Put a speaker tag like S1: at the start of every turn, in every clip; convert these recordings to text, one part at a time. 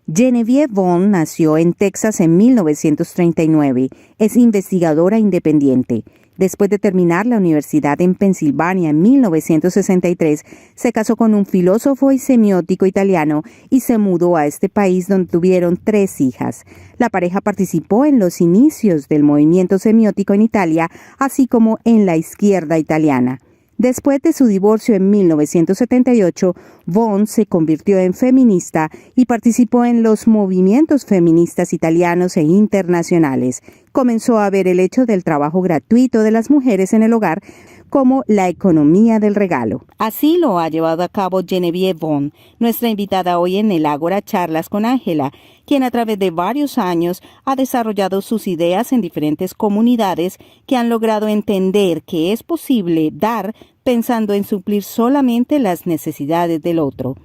S1: Genevieve Vaughn nació en Texas en 1939. Es investigadora independiente. Después de terminar la universidad en Pensilvania en 1963, se casó con un filósofo y semiótico italiano y se mudó a este país donde tuvieron 3 hijas. La pareja participó en los inicios del movimiento semiótico en Italia, así como en la izquierda italiana. Después de su divorcio en 1978, Vaughn se convirtió en feminista y participó en los movimientos feministas italianos e internacionales. Comenzó a ver el hecho del trabajo gratuito de las mujeres en el hogar como la economía del regalo. Así lo ha llevado a cabo Genevieve Vaughn, nuestra invitada hoy en el Ágora Charlas con Ángela, quien a través de varios años ha desarrollado sus ideas en diferentes comunidades que han logrado entender que es posible dar pensando en suplir solamente las necesidades del otro.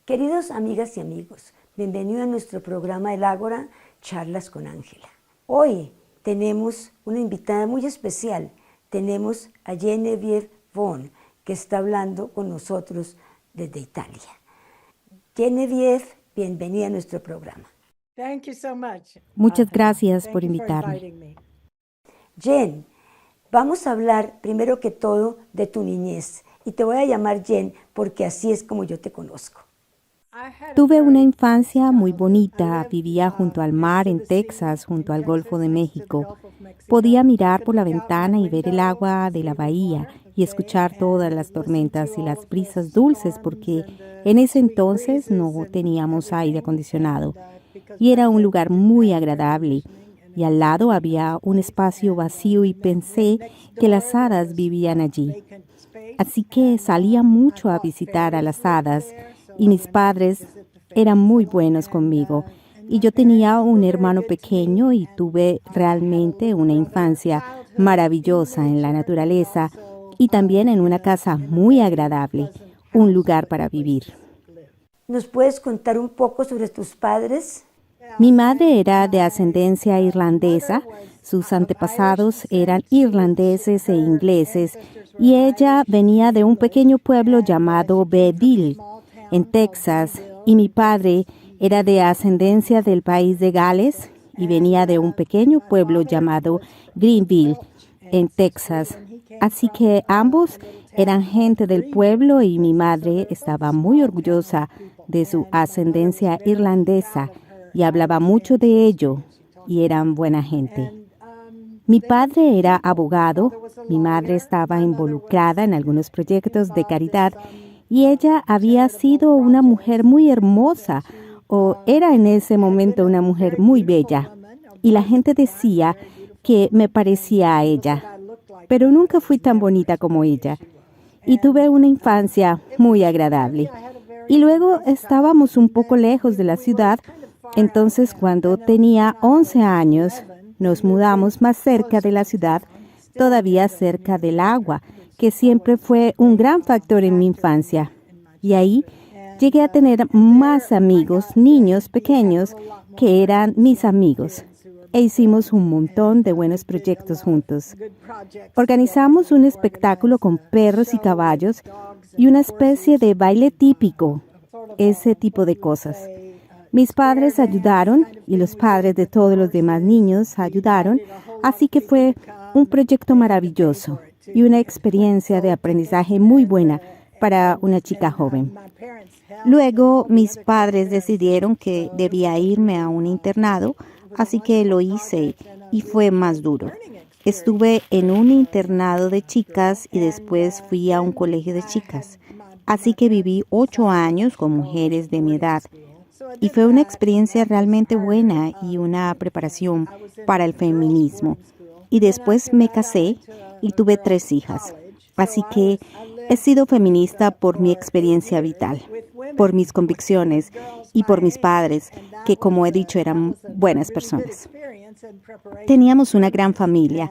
S2: Queridos amigas y amigos, bienvenidos a nuestro programa El Ágora Charlas con Ángela. Hoy tenemos una invitada muy especial. Tenemos a Genevieve Vaughn, que está hablando con nosotros desde Italia. Genevieve, bienvenida a nuestro programa.
S1: Muchas gracias por invitarme.
S2: Jen, vamos a hablar primero que todo de tu niñez. Y te voy a llamar Jen porque así es como yo te conozco.
S1: Tuve una infancia muy bonita. Vivía junto al mar en Texas, junto al Golfo de México. Podía mirar por la ventana y ver el agua de la bahía y escuchar todas las tormentas y las brisas dulces porque en ese entonces no teníamos aire acondicionado y era un lugar muy agradable. Y al lado había un espacio vacío y pensé que las hadas vivían allí. Así que salía mucho a visitar a las hadas y mis padres eran muy buenos conmigo. Y yo tenía un hermano pequeño y tuve realmente una infancia maravillosa en la naturaleza y también en una casa muy agradable, un lugar para vivir.
S2: ¿Nos puedes contar un poco sobre tus padres?
S1: Mi madre era de ascendencia irlandesa, sus antepasados eran irlandeses e ingleses y ella venía de un pequeño pueblo llamado Bedille, en Texas, y mi padre era de ascendencia del país de Gales y venía de un pequeño pueblo llamado Greenville, en Texas. Así que ambos eran gente del pueblo y mi madre estaba muy orgullosa de su ascendencia irlandesa y hablaba mucho de ello y eran buena gente. Mi padre era abogado, mi madre estaba involucrada en algunos proyectos de caridad y ella había sido una mujer muy hermosa, o era en ese momento una mujer muy bella, y la gente decía que me parecía a ella, pero nunca fui tan bonita como ella, y tuve una infancia muy agradable. Y luego estábamos un poco lejos de la ciudad, entonces cuando tenía 11 años nos mudamos más cerca de la ciudad, todavía cerca del agua, que siempre fue un gran factor en mi infancia. Y ahí llegué a tener más amigos, niños pequeños, que eran mis amigos. E hicimos un montón de buenos proyectos juntos. Organizamos un espectáculo con perros y caballos y una especie de baile típico, ese tipo de cosas. Mis padres ayudaron y los padres de todos los demás niños ayudaron, así que fue un proyecto maravilloso y una experiencia de aprendizaje muy buena para una chica joven. Luego mis padres decidieron que debía irme a un internado, así que lo hice y fue más duro. Estuve en un internado de chicas y después fui a un colegio de chicas. Así que viví 8 años con mujeres de mi edad. Y fue una experiencia realmente buena y una preparación para el feminismo. Y después me casé y tuve 3 hijas. Así que he sido feminista por mi experiencia vital, por mis convicciones y por mis padres, que como he dicho eran buenas personas. Teníamos una gran familia.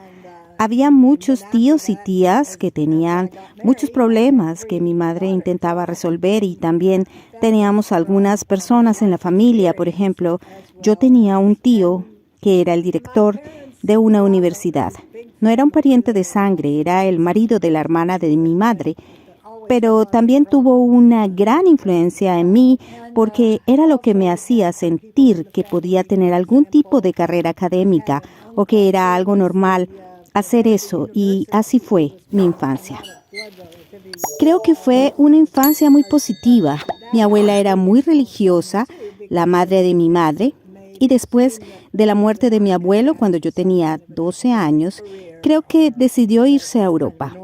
S1: Había muchos tíos y tías que tenían muchos problemas que mi madre intentaba resolver y también teníamos algunas personas en la familia. Por ejemplo, yo tenía un tío que era el director de una universidad. No era un pariente de sangre, era el marido de la hermana de mi madre. pero también tuvo una gran influencia en mí porque era lo que me hacía sentir que podía tener algún tipo de carrera académica o que era algo normal hacer eso, y así fue mi infancia. Creo que fue una infancia muy positiva. Mi abuela era muy religiosa, la madre de mi madre, y después de la muerte de mi abuelo cuando yo tenía 12 años, creo que decidió irse a Europa.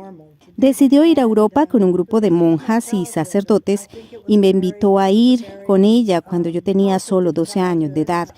S1: Decidió ir a Europa con un grupo de monjas y sacerdotes y me invitó a ir con ella cuando yo tenía solo 12 años de edad,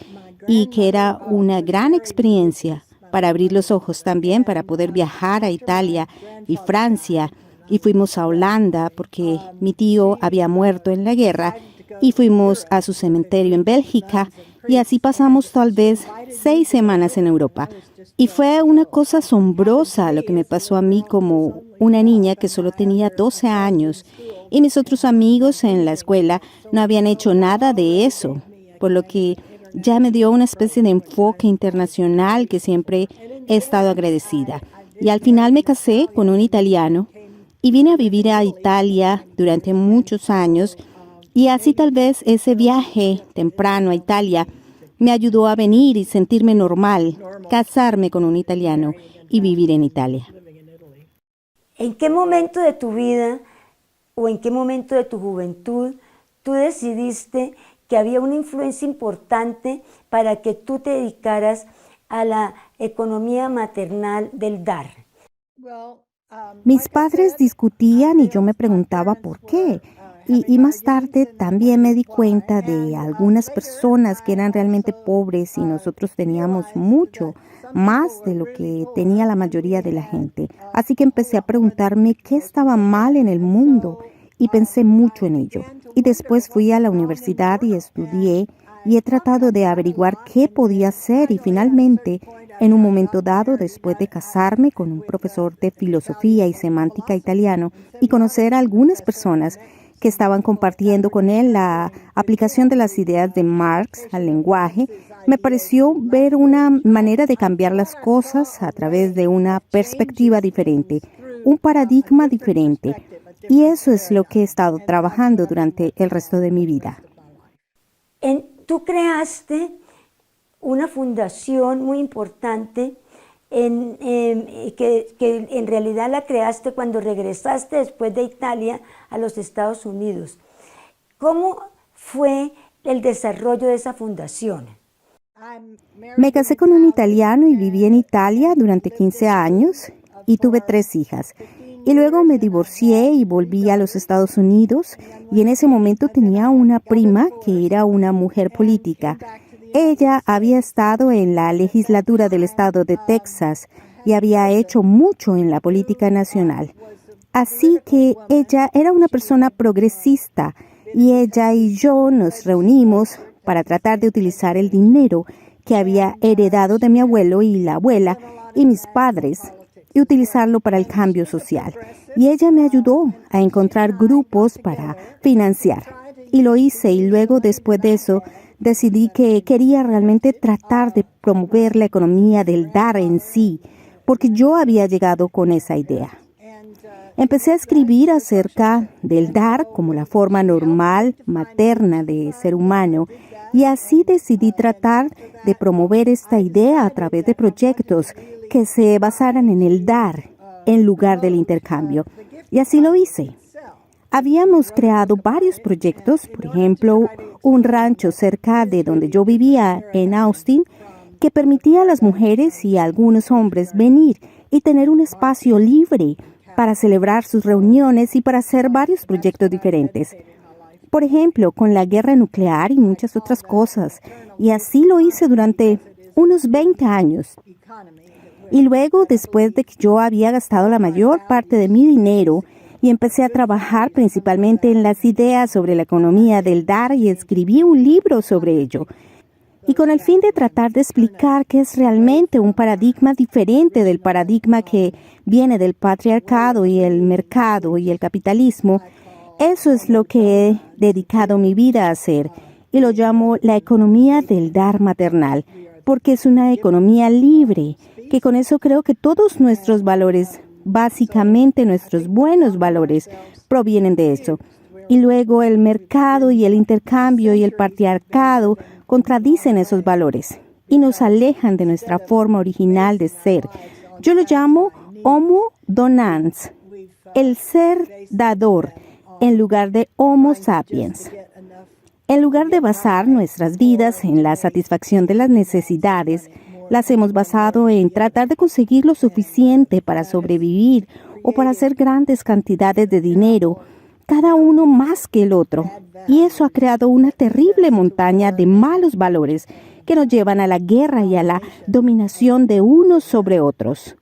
S1: y que era una gran experiencia para abrir los ojos también, para poder viajar a Italia y Francia. Y fuimos a Holanda porque mi tío había muerto en la guerra, y fuimos a su cementerio en Bélgica, y así pasamos tal vez 6 semanas en Europa. Y fue una cosa asombrosa lo que me pasó a mí como una niña que solo tenía 12 años, y mis otros amigos en la escuela no habían hecho nada de eso, por lo que ya me dio una especie de enfoque internacional que siempre he estado agradecida. Y al final me casé con un italiano y vine a vivir a Italia durante muchos años, y así tal vez ese viaje temprano a Italia me ayudó a venir y sentirme normal, casarme con un italiano y vivir en Italia.
S2: ¿En qué momento de tu vida o en qué momento de tu juventud tú decidiste que había una influencia importante para que tú te dedicaras a la economía maternal del dar?
S1: Mis padres discutían y yo me preguntaba por qué. Y más tarde también me di cuenta de algunas personas que eran realmente pobres y nosotros teníamos mucho, más de lo que tenía la mayoría de la gente. Así que empecé a preguntarme qué estaba mal en el mundo y pensé mucho en ello. Y después fui a la universidad y estudié y he tratado de averiguar qué podía hacer, y finalmente, en un momento dado, después de casarme con un profesor de filosofía y semántica italiano y conocer a algunas personas que estaban compartiendo con él la aplicación de las ideas de Marx al lenguaje, me pareció ver una manera de cambiar las cosas a través de una perspectiva diferente, un paradigma diferente. Y eso es lo que he estado trabajando durante el resto de mi vida.
S2: Tú creaste una fundación muy importante que en realidad la creaste cuando regresaste después de Italia a los Estados Unidos. ¿Cómo fue el desarrollo de esa fundación?
S1: Me casé con un italiano y viví en Italia durante 15 años y tuve 3 hijas. Y luego me divorcié y volví a los Estados Unidos, y en ese momento tenía una prima que era una mujer política. Ella había estado en la legislatura del estado de Texas y había hecho mucho en la política nacional. Así que ella era una persona progresista, y ella y yo nos reunimos para tratar de utilizar el dinero que había heredado de mi abuelo y la abuela y mis padres, y utilizarlo para el cambio social. Y ella me ayudó a encontrar grupos para financiar. Y lo hice, y luego, después de eso, decidí que quería realmente tratar de promover la economía del dar en sí, porque yo había llegado con esa idea. Empecé a escribir acerca del dar como la forma normal, materna de ser humano, y así decidí tratar de promover esta idea a través de proyectos que se basaran en el dar en lugar del intercambio. Y así lo hice. Habíamos creado varios proyectos, por ejemplo, un rancho cerca de donde yo vivía en Austin, que permitía a las mujeres y a algunos hombres venir y tener un espacio libre para celebrar sus reuniones y para hacer varios proyectos diferentes. Por ejemplo, con la guerra nuclear y muchas otras cosas. Y así lo hice durante unos 20 años. Y luego, después de que yo había gastado la mayor parte de mi dinero y empecé a trabajar principalmente en las ideas sobre la economía del dar, y escribí un libro sobre ello. Y con el fin de tratar de explicar que es realmente un paradigma diferente del paradigma que viene del patriarcado y el mercado y el capitalismo, eso es lo que he dedicado mi vida a hacer, y lo llamo la economía del dar maternal, porque es una economía libre, que con eso creo que todos nuestros valores Básicamente nuestros buenos valores provienen de eso. Y luego el mercado y el intercambio y el patriarcado contradicen esos valores y nos alejan de nuestra forma original de ser. Yo lo llamo Homo donans, el ser dador, en lugar de Homo sapiens. En lugar de basar nuestras vidas en la satisfacción de las necesidades, las hemos basado en tratar de conseguir lo suficiente para sobrevivir o para hacer grandes cantidades de dinero, cada uno más que el otro. Y eso ha creado una terrible montaña de malos valores que nos llevan a la guerra y a la dominación de unos sobre otros.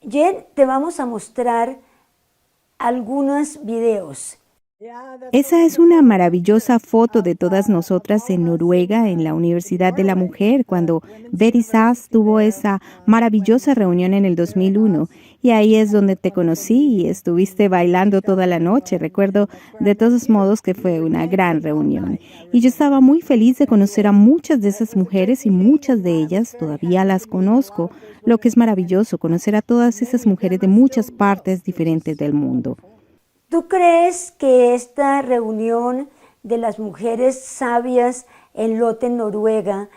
S2: Jen, te vamos a mostrar algunos videos.
S1: Esa es una maravillosa foto de todas nosotras en Noruega, en la Universidad de la Mujer, cuando Betty Sass tuvo esa maravillosa reunión en el 2001. Y ahí es donde te conocí y estuviste bailando toda la noche. Recuerdo de todos modos que fue una gran reunión. Y yo estaba muy feliz de conocer a muchas de esas mujeres y muchas de ellas todavía las conozco. Lo que es maravilloso, conocer a todas esas mujeres de muchas partes diferentes del mundo.
S2: ¿Tú crees que esta reunión de las mujeres sabias en Lotte, Noruega,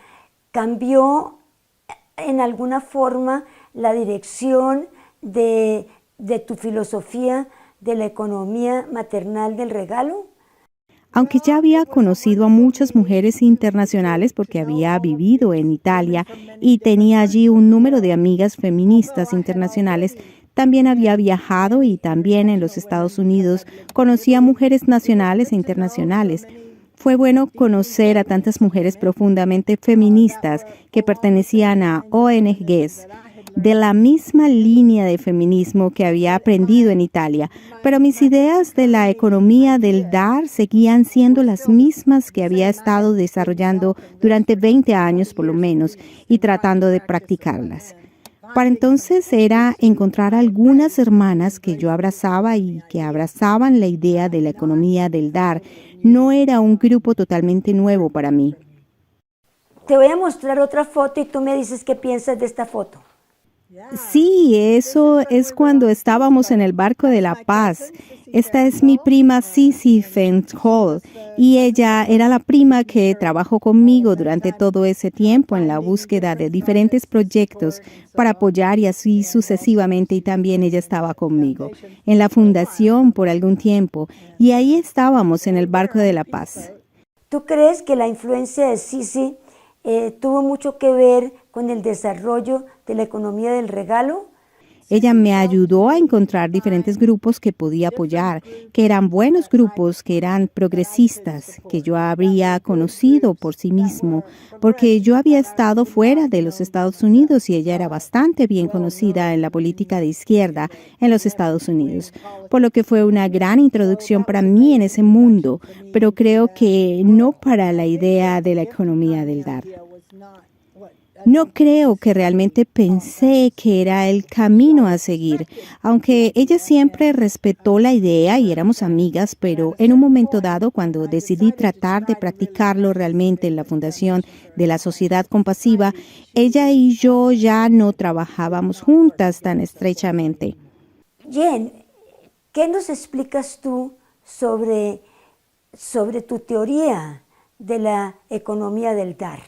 S2: cambió en alguna forma la dirección de tu filosofía de la economía maternal del regalo?
S1: Aunque ya había conocido a muchas mujeres internacionales porque había vivido en Italia y tenía allí un número de amigas feministas internacionales, también había viajado y también en los Estados Unidos conocí a mujeres nacionales e internacionales. Fue bueno conocer a tantas mujeres profundamente feministas que pertenecían a ONGs de la misma línea de feminismo que había aprendido en Italia, pero mis ideas de la economía del dar seguían siendo las mismas que había estado desarrollando durante 20 años por lo menos y tratando de practicarlas. Para entonces era encontrar algunas hermanas que yo abrazaba y que abrazaban la idea de la economía del dar. No era un grupo totalmente nuevo para mí.
S2: Te voy a mostrar otra foto y tú me dices qué piensas de esta foto.
S1: Sí, eso es cuando estábamos en el barco de la paz. Esta es mi prima Sissy Fenth-Hall y ella era la prima que trabajó conmigo durante todo ese tiempo en la búsqueda de diferentes proyectos para apoyar y así sucesivamente, y también ella estaba conmigo en la fundación por algún tiempo y ahí estábamos en el barco de la paz.
S2: ¿Tú crees que la influencia de Sissy tuvo mucho que ver con el desarrollo de la economía del regalo?
S1: Ella me ayudó a encontrar diferentes grupos que podía apoyar, que eran buenos grupos, que eran progresistas, que yo habría conocido por sí mismo, porque yo había estado fuera de los Estados Unidos y ella era bastante bien conocida en la política de izquierda en los Estados Unidos, por lo que fue una gran introducción para mí en ese mundo, pero creo que no para la idea de la economía del dar. No creo que realmente pensé que era el camino a seguir, aunque ella siempre respetó la idea y éramos amigas, pero en un momento dado, cuando decidí tratar de practicarlo realmente en la fundación de la Sociedad Compasiva, ella y yo ya no trabajábamos juntas tan estrechamente.
S2: Jen, ¿qué nos explicas tú sobre tu teoría de la economía del dar?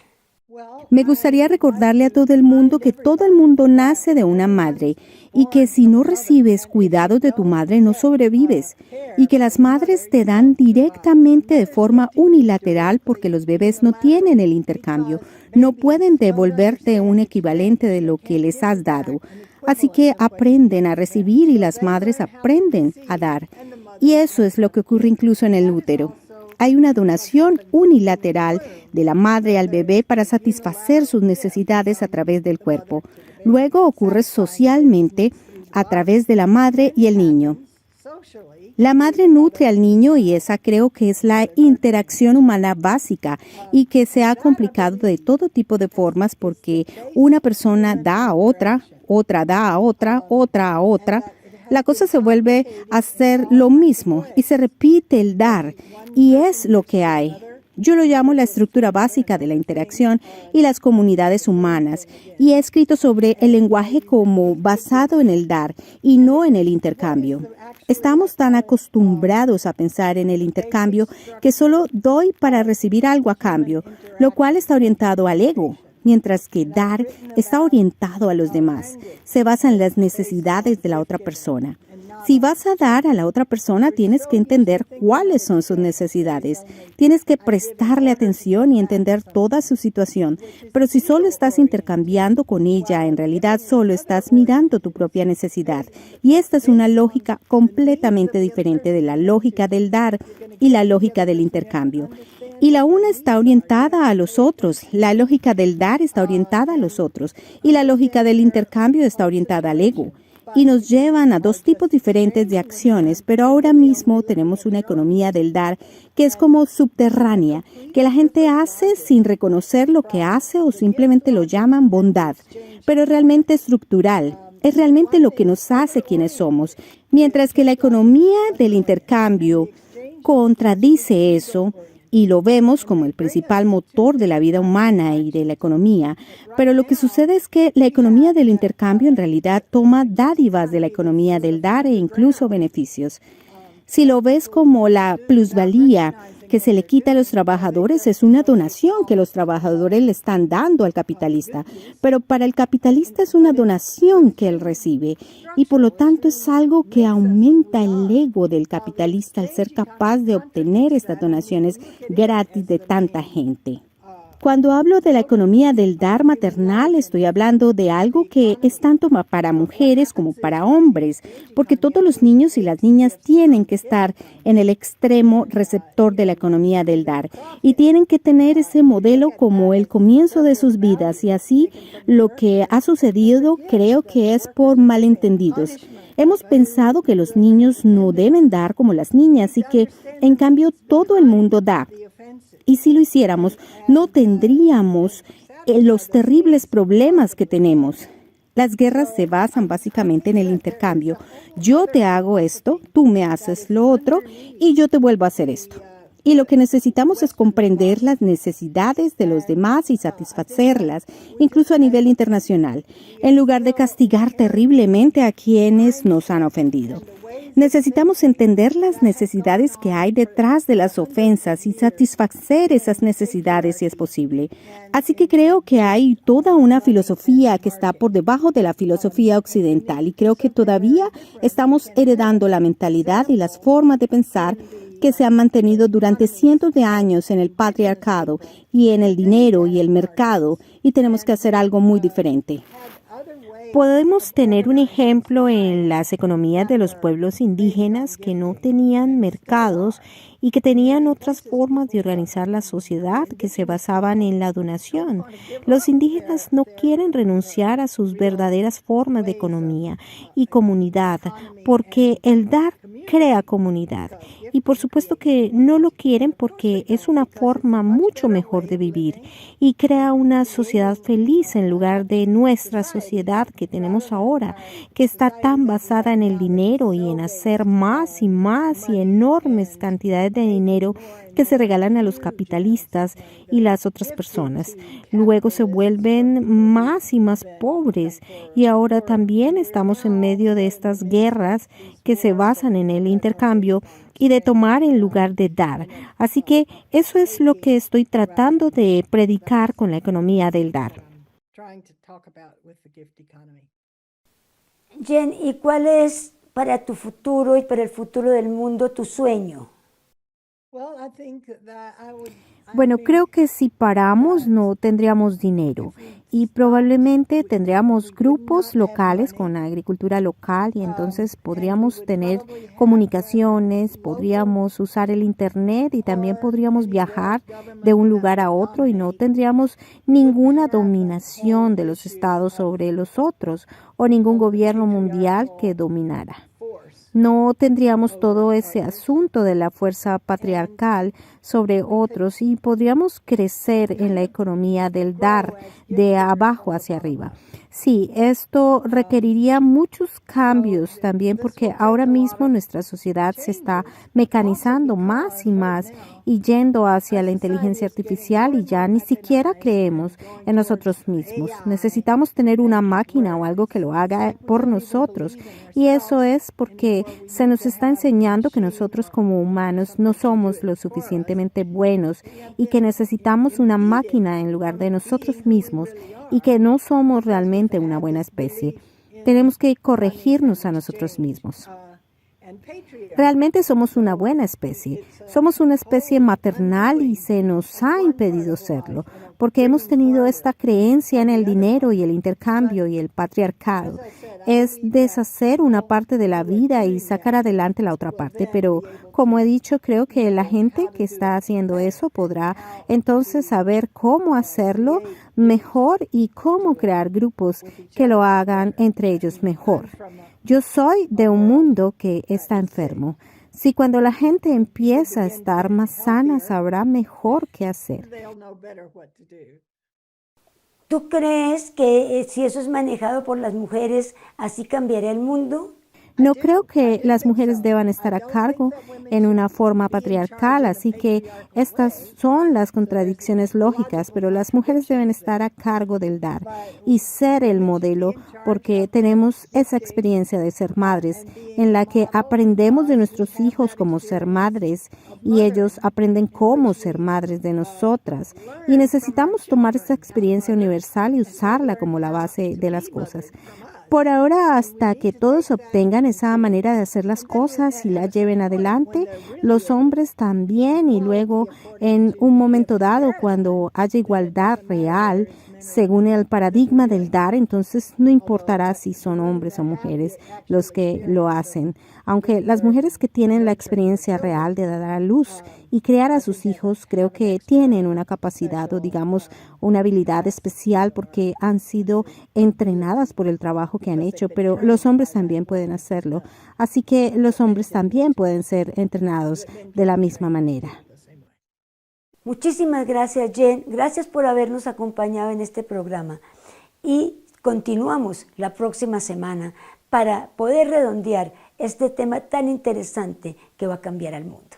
S1: Me gustaría recordarle a todo el mundo que todo el mundo nace de una madre y que si no recibes cuidados de tu madre no sobrevives y que las madres te dan directamente de forma unilateral porque los bebés no tienen el intercambio, no pueden devolverte un equivalente de lo que les has dado. Así que aprenden a recibir y las madres aprenden a dar. Y eso es lo que ocurre incluso en el útero. Hay una donación unilateral de la madre al bebé para satisfacer sus necesidades a través del cuerpo. Luego ocurre socialmente a través de la madre y el niño. La madre nutre al niño y esa creo que es la interacción humana básica y que se ha complicado de todo tipo de formas porque una persona da a otra, otra da a otra, otra a otra. La cosa se vuelve a ser lo mismo y se repite el dar y es lo que hay. Yo lo llamo la estructura básica de la interacción y las comunidades humanas, y he escrito sobre el lenguaje como basado en el dar y no en el intercambio. Estamos tan acostumbrados a pensar en el intercambio que solo doy para recibir algo a cambio, lo cual está orientado al ego, mientras que dar está orientado a los demás. Se basa en las necesidades de la otra persona. Si vas a dar a la otra persona, tienes que entender cuáles son sus necesidades. Tienes que prestarle atención y entender toda su situación. Pero si solo estás intercambiando con ella, en realidad solo estás mirando tu propia necesidad. Y esta es una lógica completamente diferente de la lógica del dar y la lógica del intercambio. Y la una está orientada a los otros, la lógica del dar está orientada a los otros y la lógica del intercambio está orientada al ego. Y nos llevan a dos tipos diferentes de acciones, pero ahora mismo tenemos una economía del dar que es como subterránea, que la gente hace sin reconocer lo que hace o simplemente lo llaman bondad, pero es realmente estructural. Es realmente lo que nos hace quienes somos, mientras que la economía del intercambio contradice eso y lo vemos como el principal motor de la vida humana y de la economía. Pero lo que sucede es que la economía del intercambio en realidad toma dádivas de la economía del dar e incluso beneficios. Si lo ves como la plusvalía que se le quita a los trabajadores, es una donación que los trabajadores le están dando al capitalista. Pero para el capitalista es una donación que él recibe. Y por lo tanto es algo que aumenta el ego del capitalista al ser capaz de obtener estas donaciones gratis de tanta gente. Cuando hablo de la economía del dar maternal, estoy hablando de algo que es tanto para mujeres como para hombres, porque todos los niños y las niñas tienen que estar en el extremo receptor de la economía del dar y tienen que tener ese modelo como el comienzo de sus vidas, y así lo que ha sucedido creo que es por malentendidos. Hemos pensado que los niños no deben dar como las niñas y que en cambio todo el mundo da. Y si lo hiciéramos, no tendríamos los terribles problemas que tenemos. Las guerras se basan básicamente en el intercambio. Yo te hago esto, tú me haces lo otro y yo te vuelvo a hacer esto. Y lo que necesitamos es comprender las necesidades de los demás y satisfacerlas, incluso a nivel internacional, en lugar de castigar terriblemente a quienes nos han ofendido. Necesitamos entender las necesidades que hay detrás de las ofensas y satisfacer esas necesidades si es posible. Así que creo que hay toda una filosofía que está por debajo de la filosofía occidental y creo que todavía estamos heredando la mentalidad y las formas de pensar que se han mantenido durante cientos de años en el patriarcado y en el dinero y el mercado, y tenemos que hacer algo muy diferente. Podemos tener un ejemplo en las economías de los pueblos indígenas que no tenían mercados y que tenían otras formas de organizar la sociedad que se basaban en la donación. Los indígenas no quieren renunciar a sus verdaderas formas de economía y comunidad porque el dar crea comunidad. Y por supuesto que no lo quieren porque es una forma mucho mejor de vivir y crea una sociedad feliz en lugar de nuestra sociedad que tenemos ahora, que está tan basada en el dinero y en hacer más y enormes cantidades de dinero que se regalan a los capitalistas y las otras personas. Luego se vuelven más y más pobres y ahora también estamos en medio de estas guerras que se basan en el intercambio y de tomar en lugar de dar. Así que eso es lo que estoy tratando de predicar con la economía del dar.
S2: Jen, ¿y cuál es para tu futuro y para el futuro del mundo tu sueño?
S1: Bueno, creo que si paramos no tendríamos dinero y probablemente tendríamos grupos locales con agricultura local y entonces podríamos tener comunicaciones, podríamos usar el internet y también podríamos viajar de un lugar a otro y no tendríamos ninguna dominación de los estados sobre los otros o ningún gobierno mundial que dominara. No tendríamos todo ese asunto de la fuerza patriarcal sobre otros y podríamos crecer en la economía del dar de abajo hacia arriba. Sí, esto requeriría muchos cambios también porque ahora mismo nuestra sociedad se está mecanizando más y más y yendo hacia la inteligencia artificial y ya ni siquiera creemos en nosotros mismos. Necesitamos tener una máquina o algo que lo haga por nosotros y eso es porque se nos está enseñando que nosotros como humanos no somos lo suficientemente buenos y que necesitamos una máquina en lugar de nosotros mismos y que no somos realmente una buena especie. Tenemos que corregirnos a nosotros mismos. Realmente somos una buena especie. Somos una especie maternal y se nos ha impedido serlo, porque hemos tenido esta creencia en el dinero y el intercambio y el patriarcado. Es deshacer una parte de la vida y sacar adelante la otra parte, pero como he dicho, creo que la gente que está haciendo eso podrá entonces saber cómo hacerlo mejor y cómo crear grupos que lo hagan entre ellos mejor. Yo soy de un mundo que está enfermo. Si cuando la gente empieza a estar más sana, sabrá mejor qué hacer.
S2: ¿Tú crees que si eso es manejado por las mujeres, así cambiará el mundo?
S1: No creo que las mujeres deban estar a cargo en una forma patriarcal, así que estas son las contradicciones lógicas, pero las mujeres deben estar a cargo del dar y ser el modelo porque tenemos esa experiencia de ser madres en la que aprendemos de nuestros hijos cómo ser madres y ellos aprenden cómo ser madres de nosotras y necesitamos tomar esa experiencia universal y usarla como la base de las cosas. Por ahora, hasta que todos obtengan esa manera de hacer las cosas y la lleven adelante, los hombres también, y luego en un momento dado, cuando haya igualdad real, según el paradigma del dar, entonces no importará si son hombres o mujeres los que lo hacen. Aunque las mujeres que tienen la experiencia real de dar a luz y criar a sus hijos, creo que tienen una capacidad o digamos una habilidad especial porque han sido entrenadas por el trabajo que han hecho, pero los hombres también pueden hacerlo. Así que los hombres también pueden ser entrenados de la misma manera.
S2: Muchísimas gracias, Jen. Gracias por habernos acompañado en este programa. Y continuamos la próxima semana para poder redondear este tema tan interesante que va a cambiar al mundo.